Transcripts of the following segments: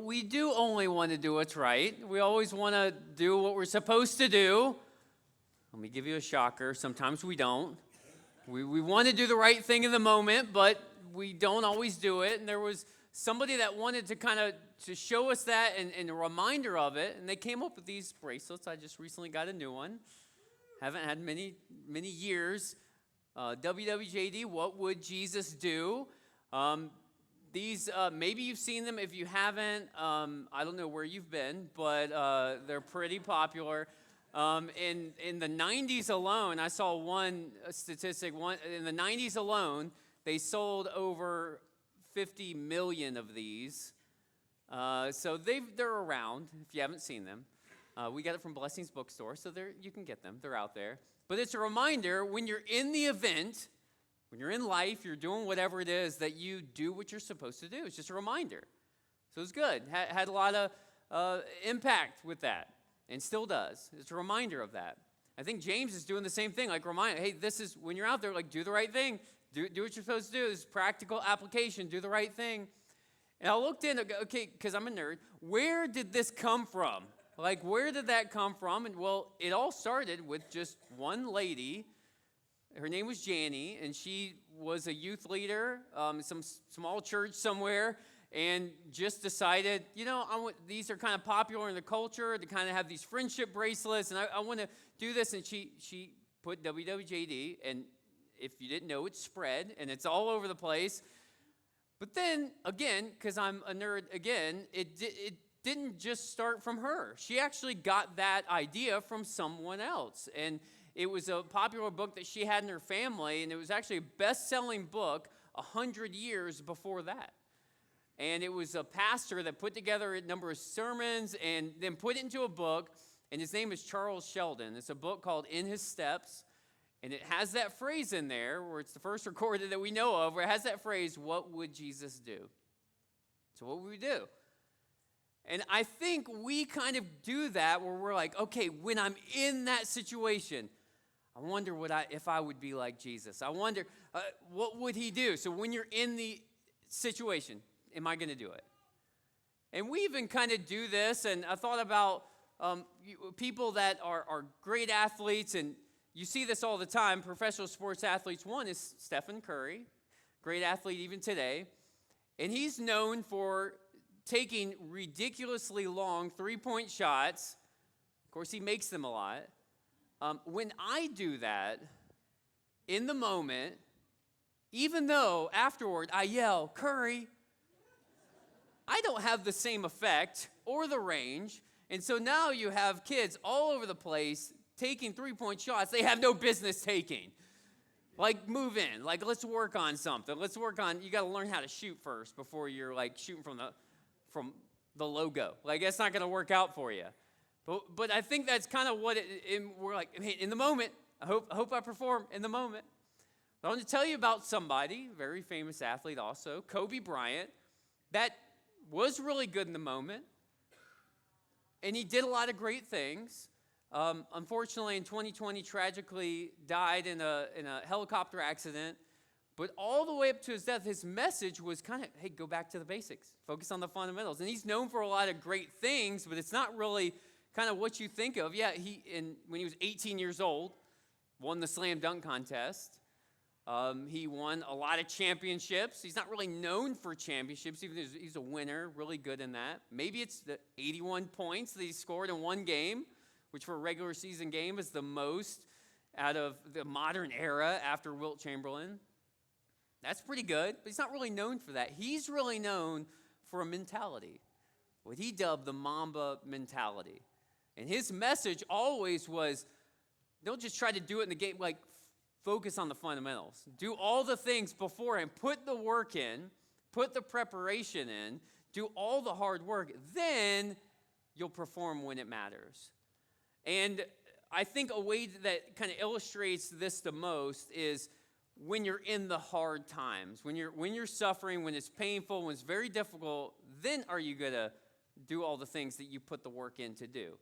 we do only want to do what's right. We always want to do what we're supposed to do. Let me give you a shocker. Sometimes we don't. We want to do the right thing in the moment, but we don't always do it. And there was somebody that wanted to kind of to show us that and a reminder of it. And they came up with these bracelets. I just recently got a new one. Haven't had many years. WWJD, what would Jesus do? These, maybe you've seen them. If you haven't, I don't know where you've been, but they're pretty popular. In the 90s alone, I saw one statistic. In the 90s alone, they sold over 50 million of these. So they're around if you haven't seen them. We got it from Blessings Bookstore, so you can get them. They're out there. But it's a reminder when you're in the event, when you're in life, you're doing whatever it is, that you do what you're supposed to do. It's just a reminder. So it's good. Had a lot of impact with that, and still does. It's a reminder of that. I think James is doing the same thing, like remind, hey, this is, when you're out there, like do the right thing. Do what you're supposed to do. This is practical application. Do the right thing. And I looked in, okay, because I'm a nerd. Where did this come from? Like, where did that come from? And, well, it all started with just one lady. Her name was Janie, and she was a youth leader, some small church somewhere, and just decided, these are kind of popular in the culture to kind of have these friendship bracelets, and I want to do this. And she put WWJD, and if you didn't know, it's spread, and it's all over the place. But then, again, because I'm a nerd again, it didn't just start from her. She actually got that idea from someone else. And it was a popular book that she had in her family, and it was actually a best-selling book 100 years before that. And it was a pastor that put together a number of sermons and then put it into a book, and his name is Charles Sheldon. It's a book called In His Steps, and it has that phrase in there, where it's the first recorded that we know of, where it has that phrase, what would Jesus do? So what would we do? And I think we kind of do that where we're like, okay, when I'm in that situation, I wonder if I would be like Jesus. I wonder, what would he do? So when you're in the situation, am I going to do it? And we even kind of do this, and I thought about people that are great athletes, and you see this all the time, professional sports athletes. One is Stephen Curry, great athlete even today, and he's known for taking ridiculously long three-point shots. Of course, he makes them a lot. When I do that, in the moment, even though afterward I yell, Curry, I don't have the same effect or the range. And so now you have kids all over the place taking three-point shots they have no business taking. Like, move in. Like, let's work on something. You got to learn how to shoot first before you're, like, shooting from the logo. Like, that's not going to work out for you. But I think that's kind of what we're like, hey, in the moment, I hope I perform in the moment. I want to tell you about somebody, very famous athlete also, Kobe Bryant, that was really good in the moment. And he did a lot of great things. Unfortunately, in 2020, tragically died in a helicopter accident. But all the way up to his death, his message was kind of, hey, go back to the basics. Focus on the fundamentals. And he's known for a lot of great things, but it's not really kind of what you think of. Yeah, when he was 18 years old, won the slam dunk contest. He won a lot of championships. He's not really known for championships, even though he's a winner, really good in that. Maybe it's the 81 points that he scored in one game, which for a regular season game is the most out of the modern era after Wilt Chamberlain. That's pretty good, but he's not really known for that. He's really known for a mentality, what he dubbed the Mamba mentality. And his message always was, don't just try to do it in the game, like focus on the fundamentals. Do all the things beforehand. Put the work in, put the preparation in, do all the hard work. Then you'll perform when it matters. And I think a way that kind of illustrates this the most is when you're in the hard times, when you're suffering, when it's painful, when it's very difficult, then are you going to do all the things that you put the work in to do?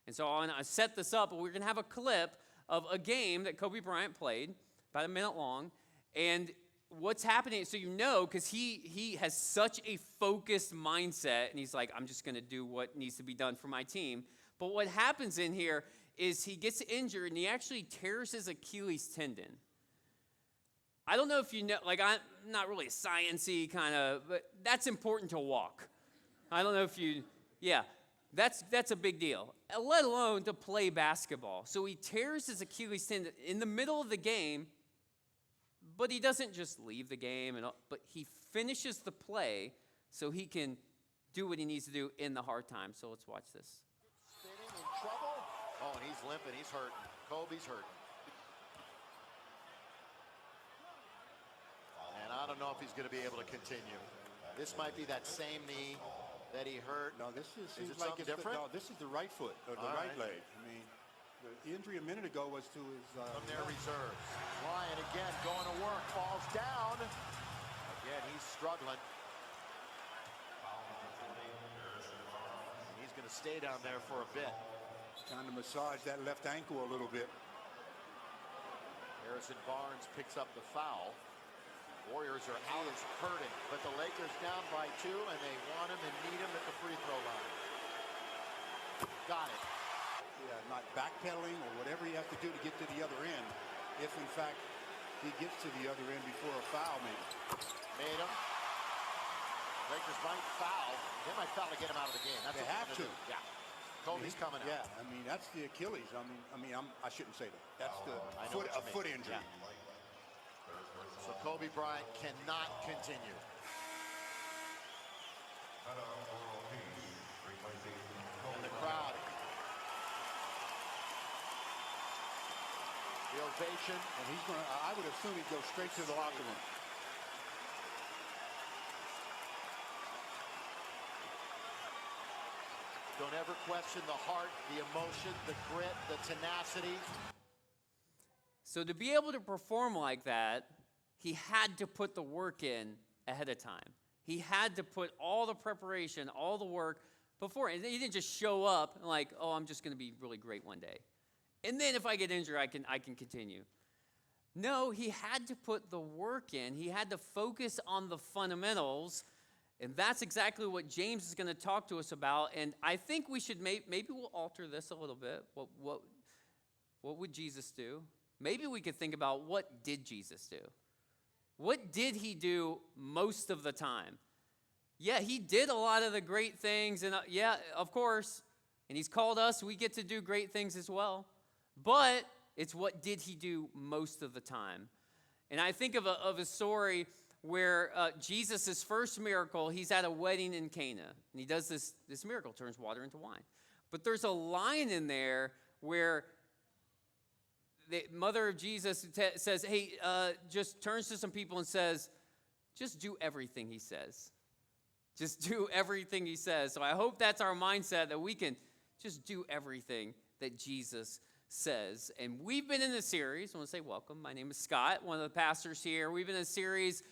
And so I set this up, but we're going to have a clip of a game that Kobe Bryant played, about a minute long, and what's happening, so because he has such a focused mindset, and he's like, I'm just going to do what needs to be done for my team. But what happens in here is he gets injured, and he actually tears his Achilles tendon. I don't know if you know, like, I'm not really a science-y kind of, but that's important to walk. I don't know if you, yeah, that's a big deal, let alone to play basketball. So he tears his Achilles tendon in the middle of the game, but he doesn't just leave the game, but he finishes the play so he can do what he needs to do in the hard time. So let's watch this. Spinning in trouble. Oh, and he's limping. He's hurting. Kobe's hurting. And I don't know if he's going to be able to continue. This might be that same knee that he hurt. No, this is it something different? No, this is the right foot, or the right leg. I mean, the injury a minute ago was to his... From their reserves. Ryan again going to work, falls down. Again, he's struggling. He's going to stay down there for a bit. Trying to massage that left ankle a little bit. Harrison Barnes picks up the foul. Warriors are out, it's hurting, but the Lakers down by 2, and they want him and need him at the free throw line. Got it. Yeah, not backpedaling or whatever he has to do to get to the other end. If in fact he gets to the other end before a foul, maybe. Made him. Lakers might foul. They might foul to get him out of the game. That's they what have to. Yeah. Kobe's coming out. Yeah, I mean that's the Achilles. I shouldn't say that. That's a foot injury. Yeah. So Kobe Bryant cannot continue. And the crowd. The ovation. And he's going to, I would assume he'd go straight to the locker room. Don't ever question the heart, the emotion, the grit, the tenacity. So to be able to perform like that, he had to put the work in ahead of time. He had to put all the preparation, all the work before. And he didn't just show up like, oh, I'm just going to be really great one day. And then if I get injured, I can continue. No, he had to put the work in. He had to focus on the fundamentals. And that's exactly what James is going to talk to us about. And I think we should, maybe we'll alter this a little bit. What would Jesus do? Maybe we could think about, what did Jesus do? What did he do most of the time? Yeah, he did a lot of the great things, and yeah, of course, and he's called us, we get to do great things as well. But it's what did he do most of the time? And I think of a story where Jesus' first miracle, he's at a wedding in Cana, and he does this miracle, turns water into wine. But there's a line in there where the mother of Jesus says, hey, just turns to some people and says, just do everything he says. Just do everything he says. So I hope that's our mindset, that we can just do everything that Jesus says. And we've been in a series. I want to say welcome. My name is Scott, one of the pastors here. We've been in a series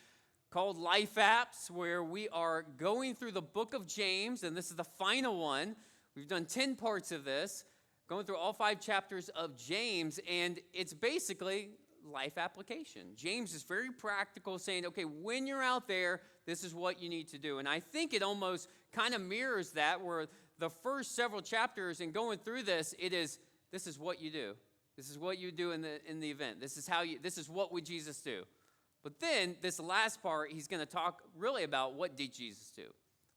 called Life Apps, where we are going through the book of James, and this is the final one. We've done 10 parts of this, going through all 5 chapters of James, and it's basically life application. James is very practical, saying, okay, when you're out there, this is what you need to do. And I think it almost kind of mirrors that, where the first several chapters and going through this is what you do. This is what you do in the event. This is what would Jesus do. But then this last part, he's going to talk really about, what did Jesus do?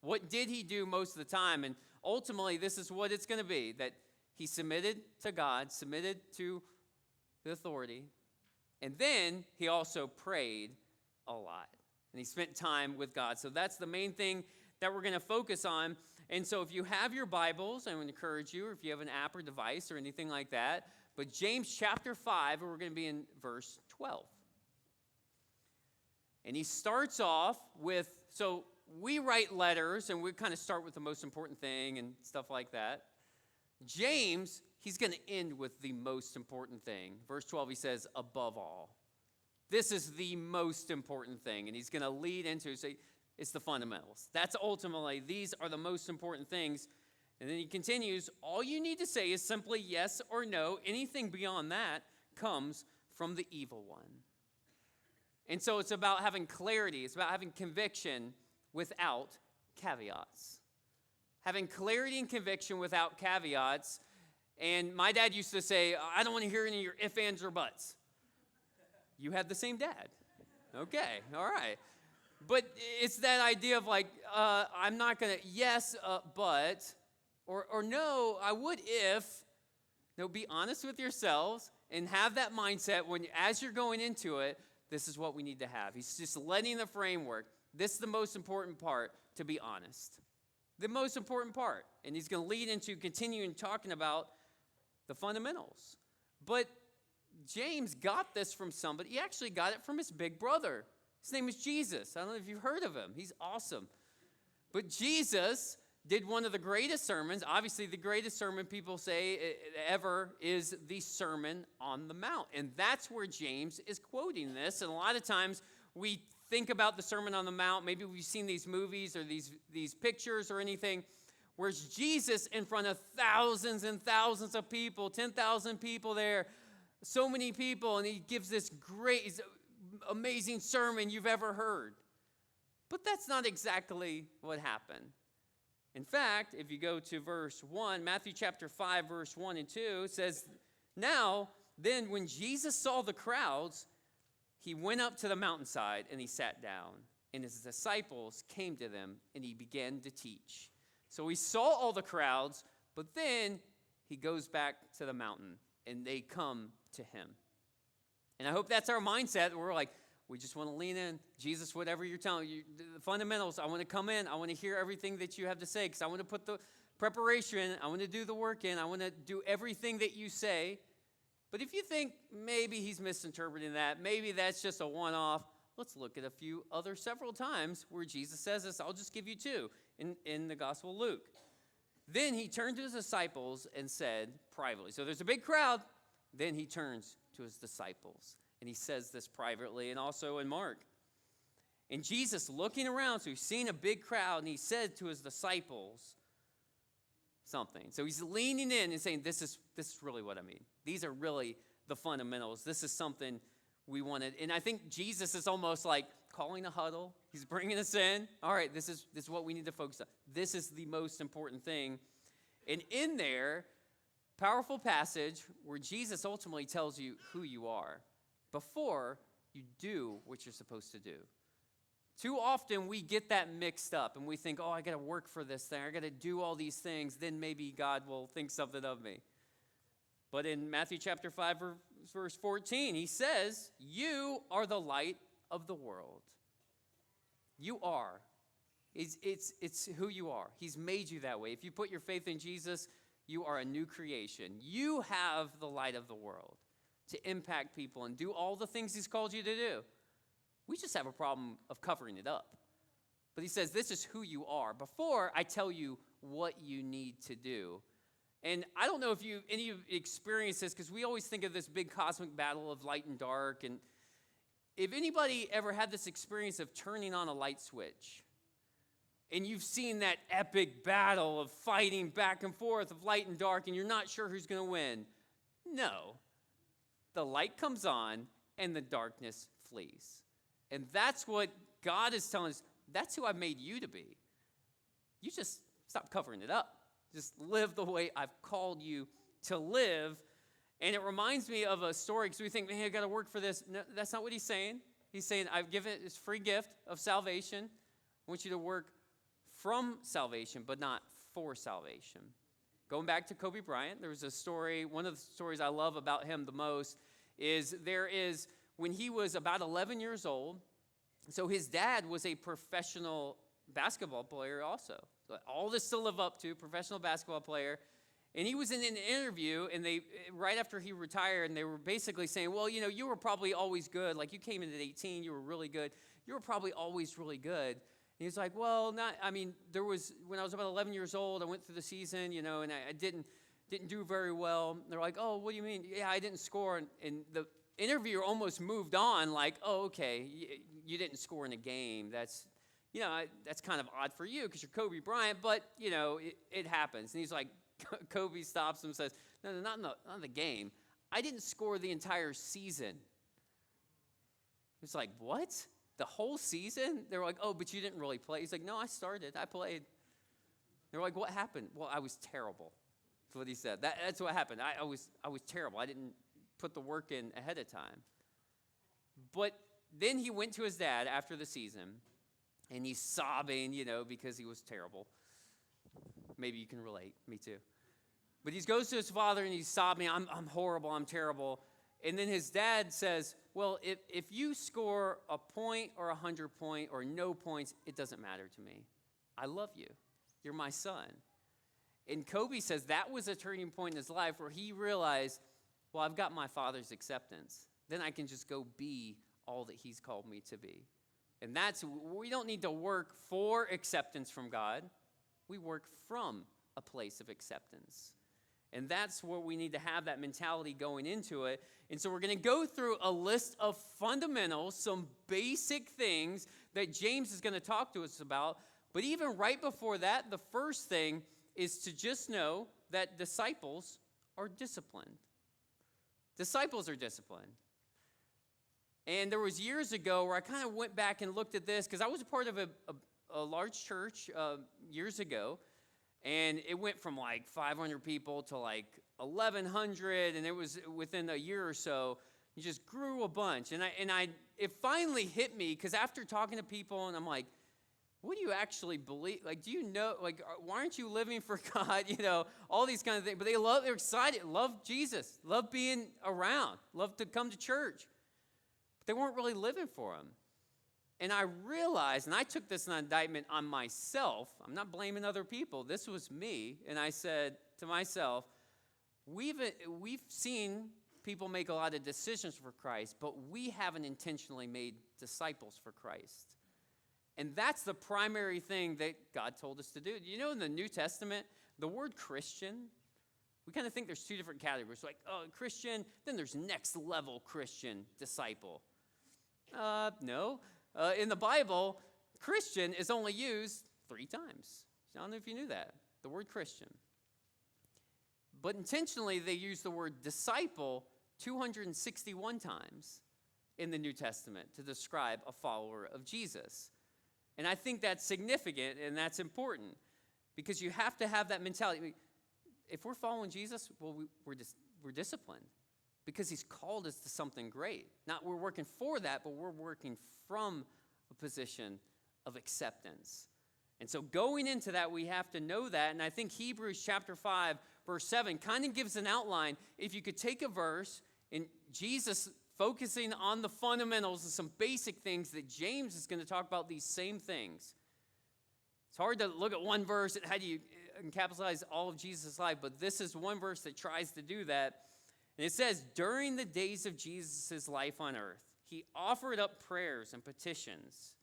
What did he do most of the time? And ultimately, this is what it's going to be, that he submitted to God, submitted to the authority, and then he also prayed a lot. And he spent time with God. So that's the main thing that we're going to focus on. And so if you have your Bibles, I would encourage you, or if you have an app or device or anything like that, but James chapter 5, we're going to be in verse 12. And he starts off with, so we write letters, and we kind of start with the most important thing and stuff like that. James, he's going to end with the most important thing. Verse 12, he says, above all. This is the most important thing. And he's going to lead into, say, it's the fundamentals. That's ultimately, these are the most important things. And then he continues, all you need to say is simply yes or no. Anything beyond that comes from the evil one. And so it's about having clarity. It's about having conviction without caveats. Having clarity and conviction without caveats. And my dad used to say, I don't want to hear any of your ifs, ands, or buts. You had the same dad. Okay, all right. But it's that idea of like, I'm not going to, yes, but, or no, I would if. No, be honest with yourselves and have that mindset when, as you're going into it, this is what we need to have. He's just letting the framework. This is the most important part, to be honest. The most important part. And he's going to lead into continuing talking about the fundamentals. But James got this from somebody. He actually got it from his big brother. His name is Jesus. I don't know if you've heard of him. He's awesome. But Jesus did one of the greatest sermons. Obviously, the greatest sermon people say ever is the Sermon on the Mount. And that's where James is quoting this. And a lot of times we think about the Sermon on the Mount. Maybe we've seen these movies or these pictures or anything. Where's Jesus in front of thousands and thousands of people, 10,000 people there, so many people, and he gives this great, amazing sermon you've ever heard. But that's not exactly what happened. In fact, if you go to verse 1, Matthew chapter 5, verse 1 and 2, it says, Now, then, when Jesus saw the crowds, he went up to the mountainside and he sat down. And his disciples came to them and he began to teach. So he saw all the crowds, but then he goes back to the mountain and they come to him. And I hope that's our mindset. We're like, we just want to lean in. Jesus, whatever you're telling you, the fundamentals, I want to come in. I want to hear everything that you have to say because I want to put the preparation in. I want to do the work in. I want to do everything that you say. But if you think maybe he's misinterpreting that, maybe that's just a one-off, let's look at a few other several times where Jesus says this. I'll just give you two in the Gospel of Luke. Then he turned to his disciples and said privately. So there's a big crowd. Then he turns to his disciples. And he says this privately and also in Mark. And Jesus looking around, so he's seen a big crowd, and he said to his disciples something. So he's leaning in and saying, this is really what I mean. These are really the fundamentals. This is something we wanted. And I think Jesus is almost like calling a huddle. He's bringing us in. All right, this is what we need to focus on. This is the most important thing. And in there, powerful passage where Jesus ultimately tells you who you are before you do what you're supposed to do. Too often we get that mixed up and we think, I got to work for this thing. I got to do all these things. Then maybe God will think something of me. But in Matthew chapter 5, verse 14, he says, you are the light of the world. You are. It's who you are. He's made you that way. If you put your faith in Jesus, you are a new creation. You have the light of the world to impact people and do all the things he's called you to do. We just have a problem of covering it up. But he says, this is who you are before I tell you what you need to do. And I don't know if any of you experienced this, because we always think of this big cosmic battle of light and dark. And if anybody ever had this experience of turning on a light switch, and you've seen that epic battle of fighting back and forth of light and dark, and you're not sure who's going to win, no. The light comes on, and the darkness flees. And that's what God is telling us. That's who I've made you to be. You just stop covering it up. Just live the way I've called you to live. And it reminds me of a story, because we think, man, I got to work for this. No, that's not what he's saying. He's saying, I've given it this free gift of salvation. I want you to work from salvation, but not for salvation. Going back to Kobe Bryant, there was a story, one of the stories I love about him the most is when he was about 11 years old, so his dad was a professional basketball player also. So all this to live up to, professional basketball player. And he was in an interview, and right after he retired, and they were basically saying, well, you were probably always good. Like, you came in at 18, you were really good. You were probably always really good. And he's like, well, when I was about 11 years old, I went through the season, and I didn't do very well. And they're like, oh, what do you mean? Yeah, I didn't score. And the interviewer almost moved on, like, oh, okay, you didn't score in a game. That's kind of odd for you because you're Kobe Bryant, but, it happens. And he's like, Kobe stops him and says, no, not in the game. I didn't score the entire season. He's like, what? The whole season? They were like, oh, but you didn't really play. He's like, no, I started. I played. They were like, what happened? Well, I was terrible. That's what he said. That's what happened. I was terrible. I didn't put the work in ahead of time. But then he went to his dad after the season, and he's sobbing, because he was terrible. Maybe you can relate. Me too. But he goes to his father, and he's sobbing. I'm horrible. I'm terrible. And then his dad says, well, if you score a point or 100 points or no points, it doesn't matter to me. I love you. You're my son. And Kobe says that was a turning point in his life where he realized, well, I've got my father's acceptance. Then I can just go be all that he's called me to be. And we don't need to work for acceptance from God. We work from a place of acceptance. And that's where we need to have that mentality going into it. And so we're going to go through a list of fundamentals, some basic things that James is going to talk to us about. But even right before that, the first thing is to just know that disciples are disciplined. Disciples are disciplined. And there was years ago where I kind of went back and looked at this because I was a part of a large church years ago. And it went from like 500 people to like 1,100, and it was within a year or so. It just grew a bunch, and it finally hit me because after talking to people, and I'm like, what do you actually believe? Like, do you know? Like, why aren't you living for God? All these kind of things. But they're excited, love Jesus, love being around, love to come to church. But they weren't really living for Him. And I realized, and I took this indictment on myself. I'm not blaming other people. This was me. And I said to myself, we've seen people make a lot of decisions for Christ, but we haven't intentionally made disciples for Christ. And that's the primary thing that God told us to do. In the New Testament, the word Christian, we kind of think there's two different categories. Like, Christian, then there's next level Christian disciple. No. In the Bible, Christian is only used 3 times. I don't know if you knew that, the word Christian. But intentionally, they use the word disciple 261 times in the New Testament to describe a follower of Jesus. And I think that's significant and that's important because you have to have that mentality. If we're following Jesus, well, we're disciplined. Because He's called us to something great. Not we're working for that, but we're working from a position of acceptance. And so going into that, we have to know that. And I think Hebrews chapter 5, verse 7 kind of gives an outline. If you could take a verse and Jesus focusing on the fundamentals and some basic things that James is going to talk about these same things. It's hard to look at one verse and how do you encapsulate all of Jesus' life, but this is one verse that tries to do that. And it says, during the days of Jesus' life on earth, He offered up prayers and petitions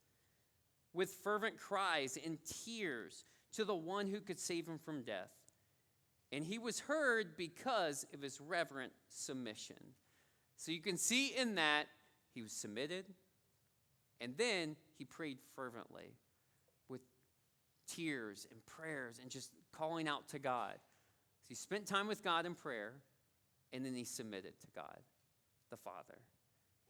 with fervent cries and tears to the one who could save Him from death. And He was heard because of His reverent submission. So you can see in that, He was submitted, and then He prayed fervently with tears and prayers and just calling out to God. So He spent time with God in prayer. And then He submitted to God, the Father.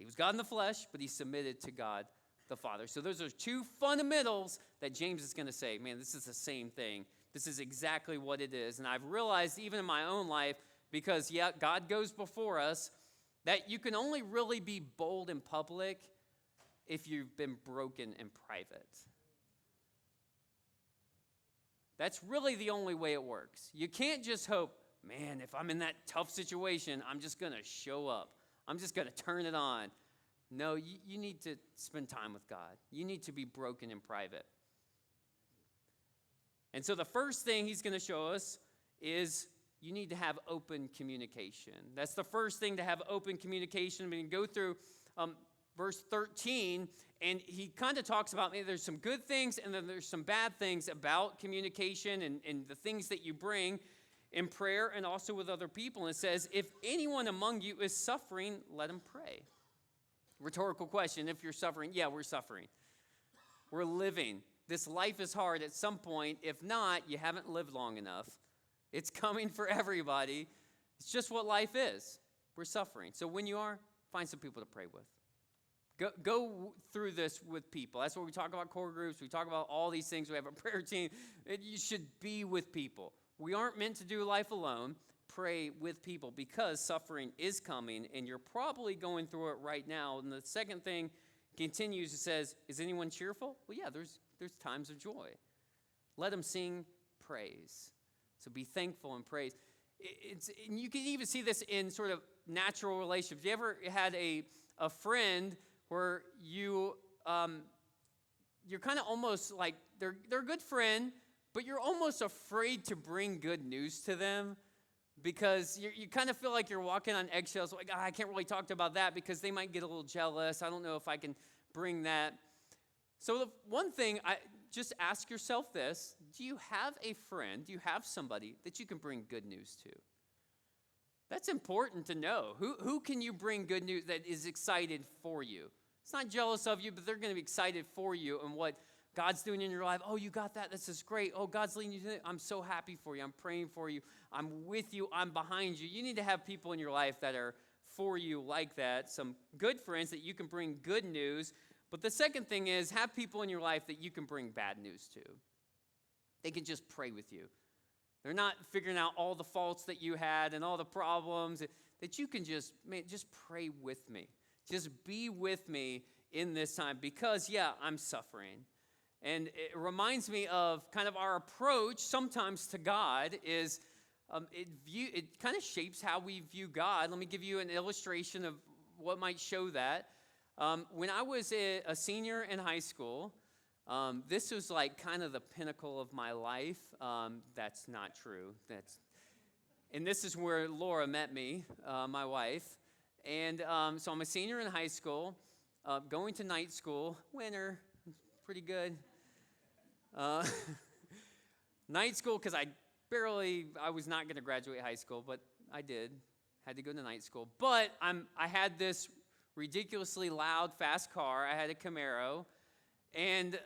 He was God in the flesh, but He submitted to God, the Father. So those are 2 fundamentals that James is going to say, man, this is the same thing. This is exactly what it is. And I've realized even in my own life, because, God goes before us, that you can only really be bold in public if you've been broken in private. That's really the only way it works. You can't just hope, man, if I'm in that tough situation, I'm just going to show up. I'm just going to turn it on. No, you need to spend time with God. You need to be broken in private. And so the first thing he's going to show us is you need to have open communication. That's the first thing, to have open communication. We can go through verse 13, and he kind of talks about maybe there's some good things and then there's some bad things about communication and the things that you bring in prayer and also with other people. And it says, if anyone among you is suffering, let him pray. Rhetorical question, if you're suffering, yeah, we're suffering. We're living. This life is hard at some point. If not, you haven't lived long enough. It's coming for everybody. It's just what life is. We're suffering. So when you are, find some people to pray with. Go through this with people. That's what we talk about core groups. We talk about all these things. We have a prayer team. You should be with people. We aren't meant to do life alone. Pray with people because suffering is coming and you're probably going through it right now. And the second thing continues, it says, is anyone cheerful? Well, yeah, there's times of joy. Let them sing praise. So be thankful and praise. And you can even see this in sort of natural relationships. You ever had a friend where you're kind of almost like they're a good friend, but you're almost afraid to bring good news to them because you kind of feel like you're walking on eggshells. Like, I can't really talk about that because they might get a little jealous. I don't know if I can bring that. So the one thing, just ask yourself this. Do you have a friend, do you have somebody that you can bring good news to? That's important to know. Who can you bring good news that is excited for you? It's not jealous of you, but they're going to be excited for you and what God's doing in your life. Oh, you got that? This is great. Oh, God's leading you to it. I'm so happy for you. I'm praying for you. I'm with you. I'm behind you. You need to have people in your life that are for you like that. Some good friends that you can bring good news. But the second thing is have people in your life that you can bring bad news to. They can just pray with you. They're not figuring out all the faults that you had and all the problems, that you can just pray with me. Just be with me in this time because, yeah, I'm suffering. And it reminds me of kind of our approach sometimes to God is it kind of shapes how we view God. Let me give you an illustration of what might show that. When I was a senior in high school, this was like kind of the pinnacle of my life. That's not true. And this is where Laura met me, my wife. And so I'm a senior in high school, going to night school. Winter, pretty good. Night school because I was not going to graduate high school, but I did. Had to go to night school. But I had this ridiculously loud, fast car. I had a Camaro. And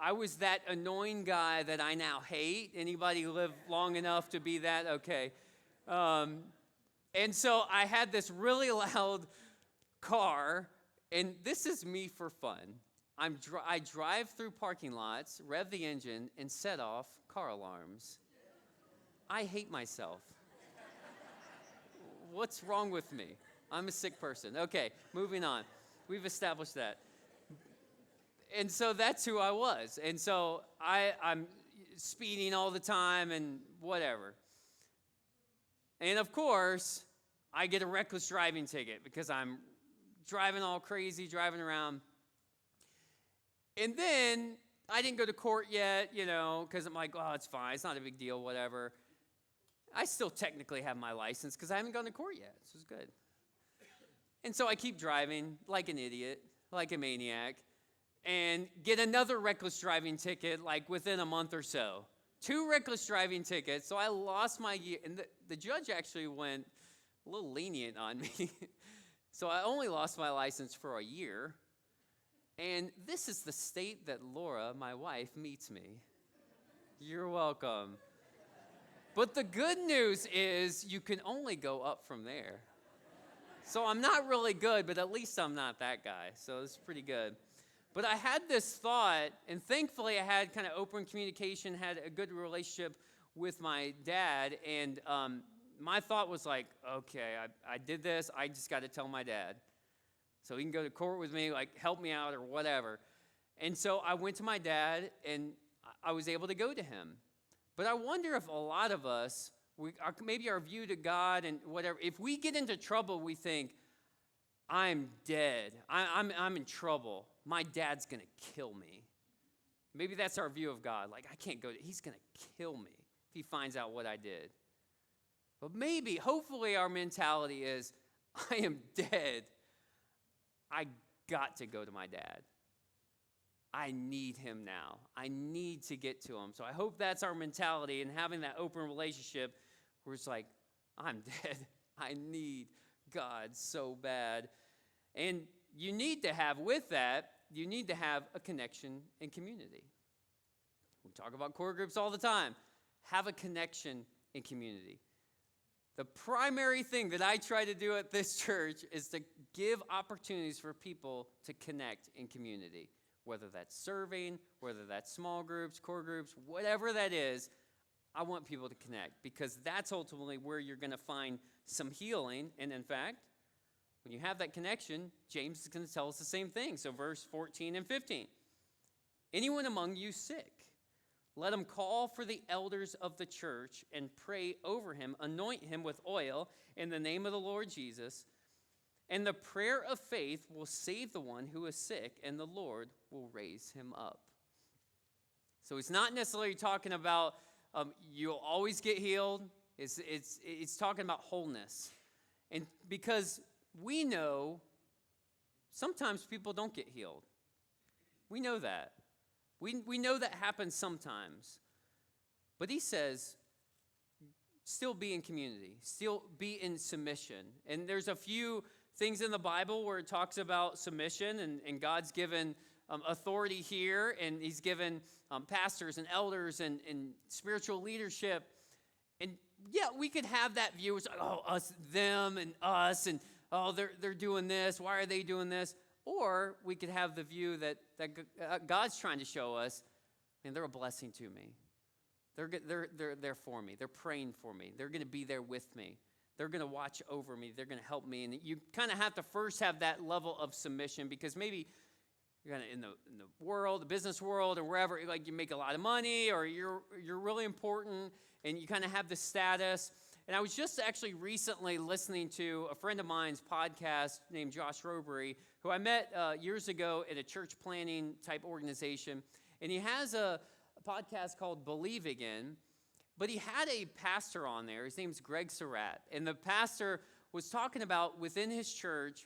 I was that annoying guy that I now hate. Anybody live long enough to be that? Okay. And so I had this really loud car, and this is me for fun. I drive through parking lots, rev the engine, and set off car alarms. I hate myself. What's wrong with me? I'm a sick person. Okay, moving on. We've established that. And so that's who I was. And so I'm speeding all the time and whatever. And of course, I get a reckless driving ticket because I'm driving all crazy, driving around. And then I didn't go to court yet, because I'm like, oh, it's fine. It's not a big deal, whatever. I still technically have my license because I haven't gone to court yet. So it's good. And so I keep driving like an idiot, like a maniac, and get another reckless driving ticket like within a month or so. 2 reckless driving tickets. So I lost my year. And the judge actually went a little lenient on me. So I only lost my license for a year. And this is the state that Laura, my wife, meets me. You're welcome. But the good news is you can only go up from there. So I'm not really good, but at least I'm not that guy. So it's pretty good. But I had this thought, and thankfully I had kind of open communication, had a good relationship with my dad. And my thought was like, okay, I did this. I just got to tell my dad. So he can go to court with me, like help me out or whatever. And so I went to my dad, and I was able to go to him. But I wonder if a lot of us, maybe our view to God and whatever, if we get into trouble, we think, I'm dead. I'm in trouble. My dad's going to kill me. Maybe that's our view of God. Like, I can't go. He's going to kill me if he finds out what I did. But maybe, hopefully, our mentality is, I am dead. I got to go to my dad. I need him now. I need to get to him. So I hope that's our mentality and having that open relationship where it's like, I'm dead. I need God so bad. And you need to have with that, you need to have a connection and community. We talk about core groups all the time. Have a connection and community. The primary thing that I try to do at this church is to give opportunities for people to connect in community, whether that's serving, whether that's small groups, core groups, whatever that is. I want people to connect because that's ultimately where you're going to find some healing. And in fact, when you have that connection, James is going to tell us the same thing. So verse 14 and 15. Anyone among you sick, let him call for the elders of the church and pray over him, anoint him with oil in the name of the Lord Jesus. And the prayer of faith will save the one who is sick, and the Lord will raise him up. So he's not necessarily talking about you'll always get healed. It's talking about wholeness. And because we know sometimes people don't get healed. We know that. We know that happens sometimes. But he says, still be in community. Still be in submission. And there's a few things in the Bible where it talks about submission. And God's given authority here. And he's given pastors and elders and spiritual leadership. And yeah, we could have that view. It's like, oh, us, them, and us. And oh, they're doing this. Why are they doing this? Or we could have the view that God's trying to show us, and they're a blessing to me. They're there for me. They're praying for me. They're going to be there with me. They're going to watch over me. They're going to help me. And you kind of have to first have that level of submission because maybe you're kind of in the world, the business world, or wherever, like you make a lot of money, or you're really important, and you kind of have the status. And I was just actually recently listening to a friend of mine's podcast named Josh Robery, who I met years ago at a church planning type organization. And he has a podcast called Believe Again. But he had a pastor on there. His name's Greg Surratt. And the pastor was talking about within his church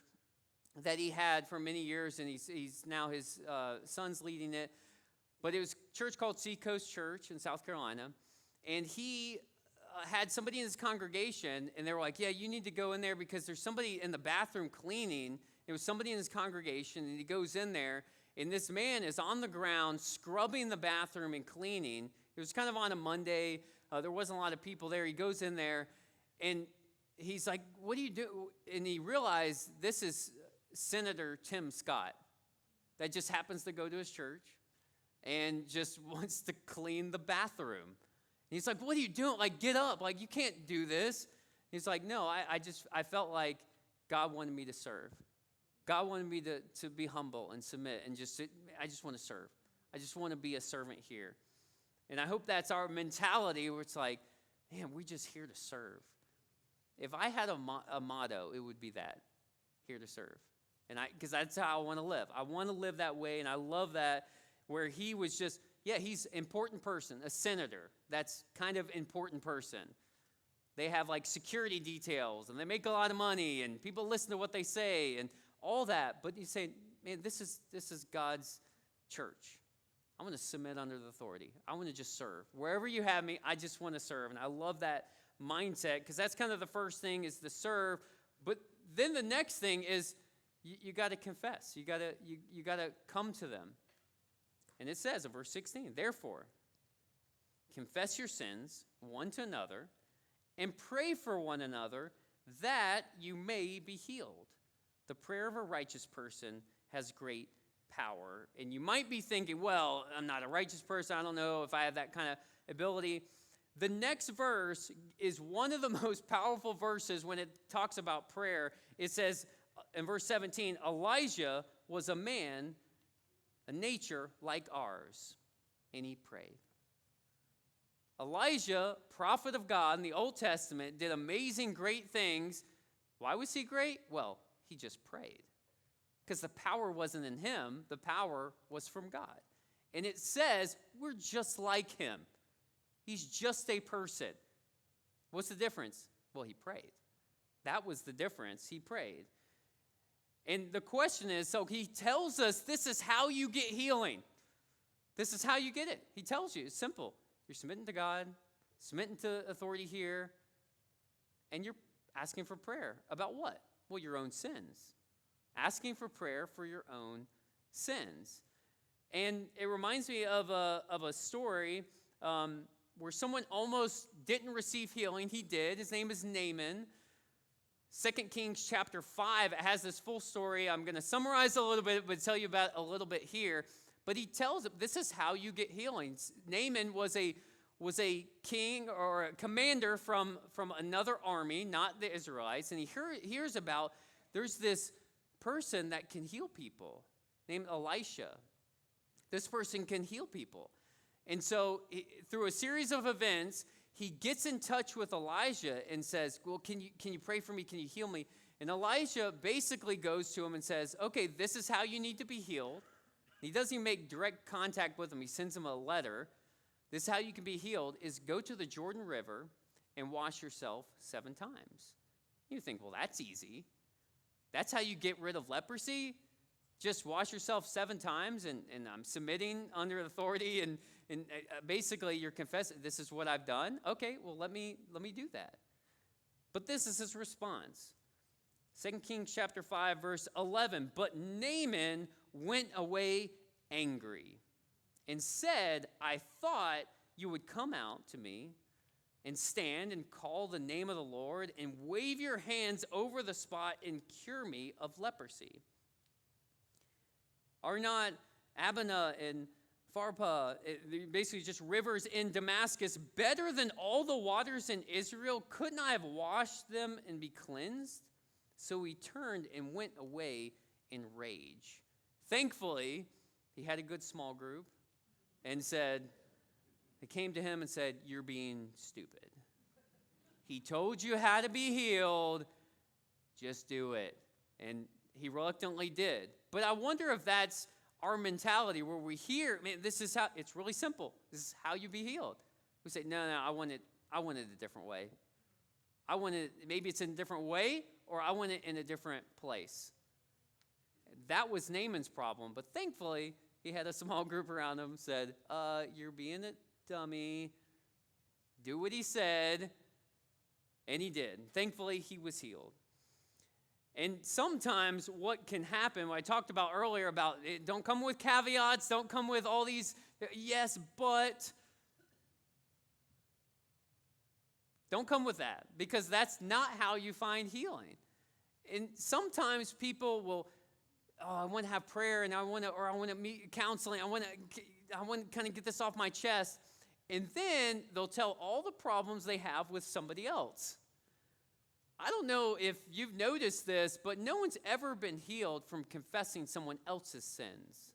that he had for many years, and he's now his son's leading it. But it was a church called Seacoast Church in South Carolina. And he had somebody in his congregation, and they were like, yeah, you need to go in there because there's somebody in the bathroom cleaning. It was somebody in his congregation, and he goes in there, and this man is on the ground scrubbing the bathroom and cleaning. It was kind of on a Monday. There wasn't a lot of people there. He goes in there, and he's like, what do you do? And he realized this is Senator Tim Scott that just happens to go to his church and just wants to clean the bathroom. And he's like, what are you doing? Like, get up. Like, you can't do this. He's like, no, I felt like God wanted me to serve. God wanted me to be humble and submit and I just want to serve. I just want to be a servant here. And I hope that's our mentality where it's like, man, we're just here to serve. If I had a motto, it would be that, here to serve. And because that's how I want to live. I want to live that way, and I love that where he was just, yeah, he's an important person, a senator. That's kind of important person. They have like security details, and they make a lot of money, and people listen to what they say, and all that. But you say, man, this is God's church. I want to submit under the authority. I want to just serve. Wherever you have me, I just want to serve. And I love that mindset because that's kind of the first thing is to serve. But then the next thing is you got to confess. You got to come to them. And it says in verse 16, therefore, confess your sins one to another and pray for one another that you may be healed. The prayer of a righteous person has great power. And you might be thinking, well, I'm not a righteous person. I don't know if I have that kind of ability. The next verse is one of the most powerful verses when it talks about prayer. It says in verse 17, Elijah was a man, a nature like ours, and he prayed. Elijah, prophet of God in the Old Testament, did amazing, great things. Why was he great? Well, he just prayed. Because the power wasn't in him, the power was from God. And it says we're just like him. He's just a person. What's the difference? Well, he prayed. That was the difference. He prayed. And the question is, so he tells us this is how you get healing. This is how you get it. He tells you, it's simple. You're submitting to God, submitting to authority here, and you're asking for prayer. About what? Well, your own sins. Asking for prayer for your own sins. And it reminds me of a story. where someone almost didn't receive healing. He did. His name is Naaman. 2 Kings chapter 5, it has this full story. I'm going to summarize a little bit, but tell you about a little bit here. But he tells them, this is how you get healing. Naaman was a king or a commander from another army, not the Israelites. And he hears about there's this person that can heal people named Elisha. This person can heal people. And so through a series of events, he gets in touch with Elijah and says, well, can you pray for me? Can you heal me? And Elijah basically goes to him and says, okay, this is how you need to be healed. He doesn't even make direct contact with him. He sends him a letter. This is how you can be healed, is go to the Jordan River and wash yourself 7 times. You think, well, that's easy. That's how you get rid of leprosy? Just wash yourself 7 times, and I'm submitting under authority, and basically you're confessing, this is what I've done. Okay, well, let me do that. But this is his response. 2 Kings chapter 5, verse 11. But Naaman went away angry and said, I thought you would come out to me and stand and call the name of the Lord and wave your hands over the spot and cure me of leprosy. Are not Abana and Pharpar, basically just rivers in Damascus, better than all the waters in Israel? Couldn't I have washed them and be cleansed? So he turned and went away in rage. Thankfully, he had a good small group and said, they came to him and said, you're being stupid. He told you how to be healed. Just do it. And he reluctantly did. But I wonder if that's our mentality where we hear, man, this is how, it's really simple. This is how you be healed. We say, no, I want it a different way. Maybe it's in a different way, or I want it in a different place. That was Naaman's problem. But thankfully, he had a small group around him, said, you're being a dummy. Do what he said. And he did. Thankfully, he was healed. And sometimes what can happen, what I talked about earlier about don't come with caveats, don't come with all these, yes, but. Don't come with that, because that's not how you find healing. And sometimes people will, I want to have prayer, and I want to meet counseling. I want to kind of get this off my chest. And then they'll tell all the problems they have with somebody else. I don't know if you've noticed this, but no one's ever been healed from confessing someone else's sins.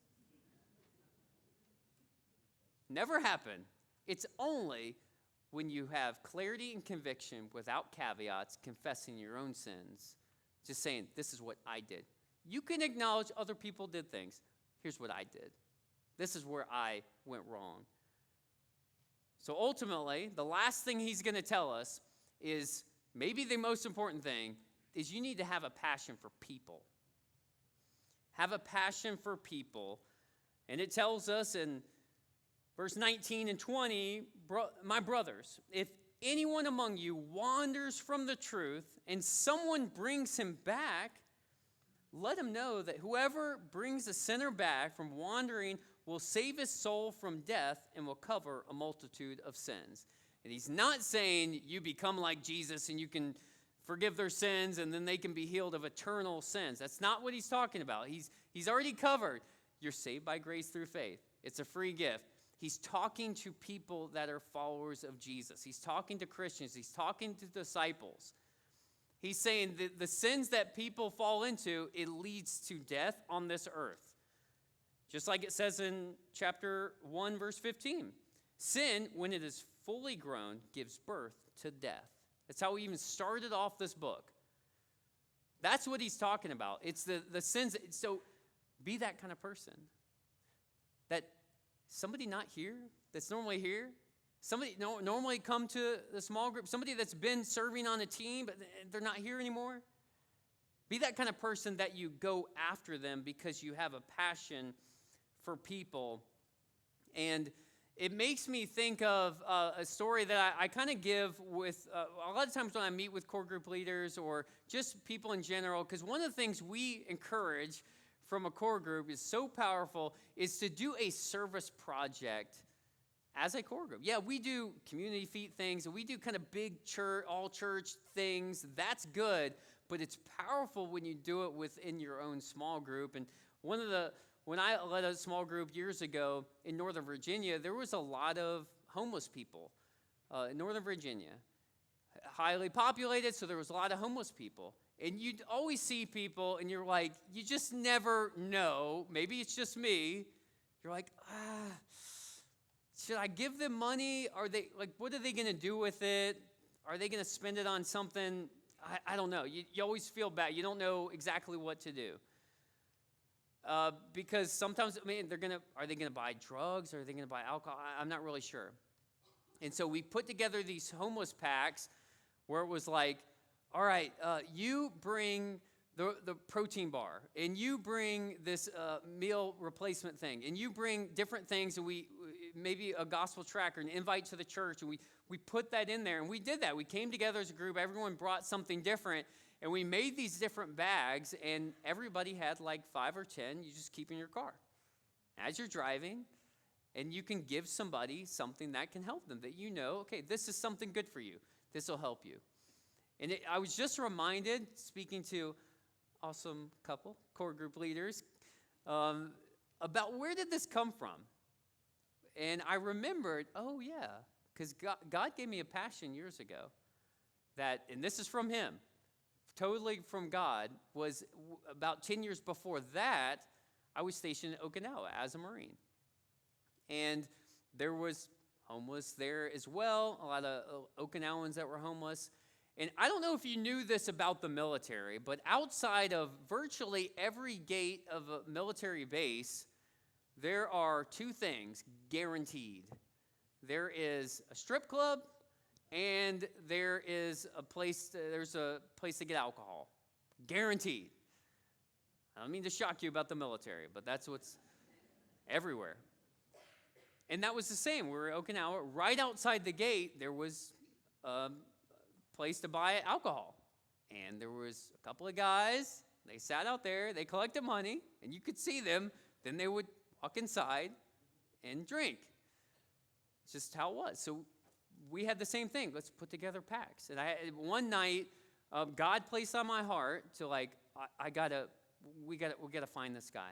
Never happened. It's only when you have clarity and conviction without caveats, confessing your own sins, just saying, this is what I did. You can acknowledge other people did things. Here's what I did. This is where I went wrong. So ultimately, the last thing he's going to tell us is, maybe the most important thing, is you need to have a passion for people. Have a passion for people. And it tells us in verse 19 and 20, my brothers, if anyone among you wanders from the truth and someone brings him back, let him know that whoever brings a sinner back from wandering will save his soul from death and will cover a multitude of sins. And he's not saying you become like Jesus and you can forgive their sins and then they can be healed of eternal sins. That's not what he's talking about. He's already covered. You're saved by grace through faith. It's a free gift. He's talking to people that are followers of Jesus. He's talking to Christians. He's talking to disciples. He's saying that the sins that people fall into, it leads to death on this earth. Just like it says in chapter 1, verse 15. Sin, when it is fully grown, gives birth to death. That's how he even started off this book. That's what he's talking about. It's the sins. So be that kind of person. That somebody not here, that's normally here, somebody normally come to the small group, somebody that's been serving on a team, but they're not here anymore. Be that kind of person that you go after them because you have a passion for people. And it makes me think of a story that I kind of give with a lot of times when I meet with core group leaders or just people in general, because one of the things we encourage from a core group is so powerful is to do a service project as a core group. Yeah, we do community feet things, and we do kind of big church, all church things. That's good, but it's powerful when you do it within your own small group. And when I led a small group years ago in Northern Virginia, there was a lot of homeless people in Northern Virginia. Highly populated, so there was a lot of homeless people. And you'd always see people, and you're like, you just never know. Maybe it's just me. You're like, should I give them money? Are they like, what are they going to do with it? Are they going to spend it on something? I don't know. You always feel bad. You don't know exactly what to do. Because sometimes, are they going to buy drugs? Or are they going to buy alcohol? I'm not really sure. And so we put together these homeless packs where it was like, all right, you bring the protein bar, and you bring this meal replacement thing, and you bring different things, and we maybe a gospel tracker, an invite to the church, and we put that in there, and we did that. We came together as a group. Everyone brought something different, and we made these different bags, and everybody had like 5 or 10 you just keep in your car as you're driving, and you can give somebody something that can help them, that okay, this is something good for you. This will help you. And I was just reminded, speaking to awesome couple, core group leaders, about where did this come from? And I remembered, oh yeah, because God gave me a passion years ago that, and this is from him, totally from God, was about 10 years before that, I was stationed in Okinawa as a Marine. And there was homeless there as well, a lot of Okinawans that were homeless. And I don't know if you knew this about the military, but outside of virtually every gate of a military base, there are 2 things guaranteed. There is a strip club, and there's a place to get alcohol. Guaranteed. I don't mean to shock you about the military, but that's what's everywhere. And that was the same. We were in Okinawa. Right outside the gate, there was place to buy alcohol. And there was a couple of guys, they sat out there, they collected money, and you could see them, then they would walk inside and drink. It's just how it was. So we had the same thing. Let's put together packs. And one night, God placed on my heart to we gotta find this guy.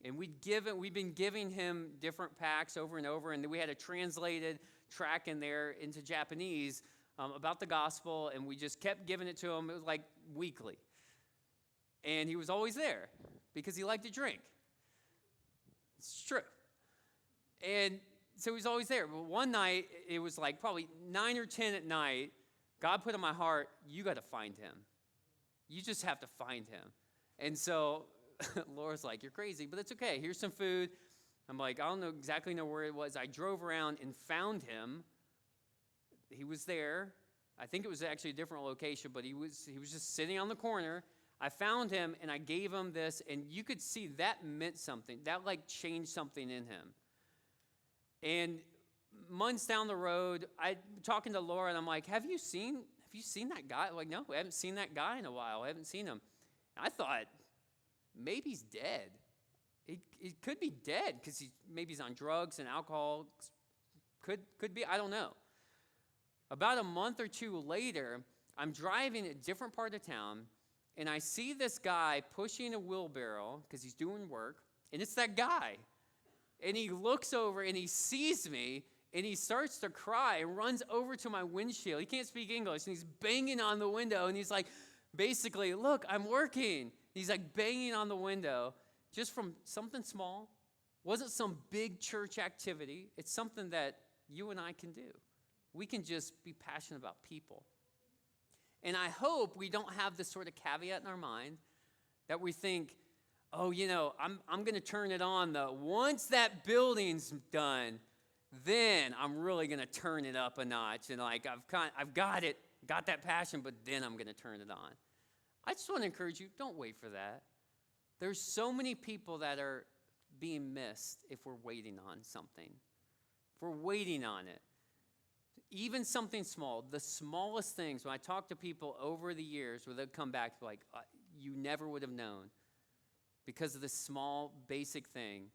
And we've been giving him different packs over and over, and we had a translated track in there into Japanese about the gospel, and we just kept giving it to him. It was like weekly. And he was always there because he liked to drink. It's true. And so he was always there. But one night, it was like probably 9 or 10 at night, God put in my heart, you got to find him. You just have to find him. And so Laura's like, you're crazy, but it's okay. Here's some food. I'm like, I don't exactly know where it was. I drove around and found him. He was there. I think it was actually a different location, but he was just sitting on the corner. I found him, and I gave him this, and you could see that meant something. That changed something in him. And months down the road, I'm talking to Laura, and I'm like, have you seen that guy? I'm like, no, I haven't seen that guy in a while. I haven't seen him. And I thought, maybe he's dead. He could be dead because maybe he's on drugs and alcohol. Could be, I don't know. About a month or 2 later, I'm driving a different part of town, and I see this guy pushing a wheelbarrow because he's doing work, and it's that guy. And he looks over, and he sees me, and he starts to cry and runs over to my windshield. He can't speak English, and he's banging on the window, and he's like, basically, look, I'm working. He's like banging on the window just from something small. Wasn't some big church activity. It's something that you and I can do. We can just be passionate about people. And I hope we don't have this sort of caveat in our mind that we think, oh, I'm going to turn it on though. Once that building's done, then I'm really going to turn it up a notch. And I've got that passion, but then I'm going to turn it on. I just want to encourage you, don't wait for that. There's so many people that are being missed if we're waiting on something. If we're waiting on it. Even something small, the smallest things, when I talk to people over the years where they'll come back like, you never would have known. Because of this small, basic thing,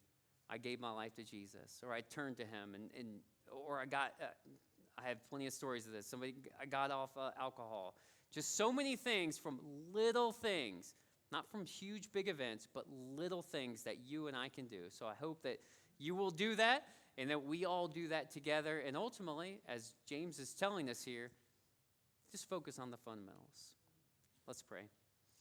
I gave my life to Jesus. Or I turned to him, and or I have plenty of stories of this. I got off alcohol. Just so many things from little things, not from huge, big events, but little things that you and I can do. So I hope that you will do that and that we all do that together. And ultimately, as James is telling us here, just focus on the fundamentals. Let's pray.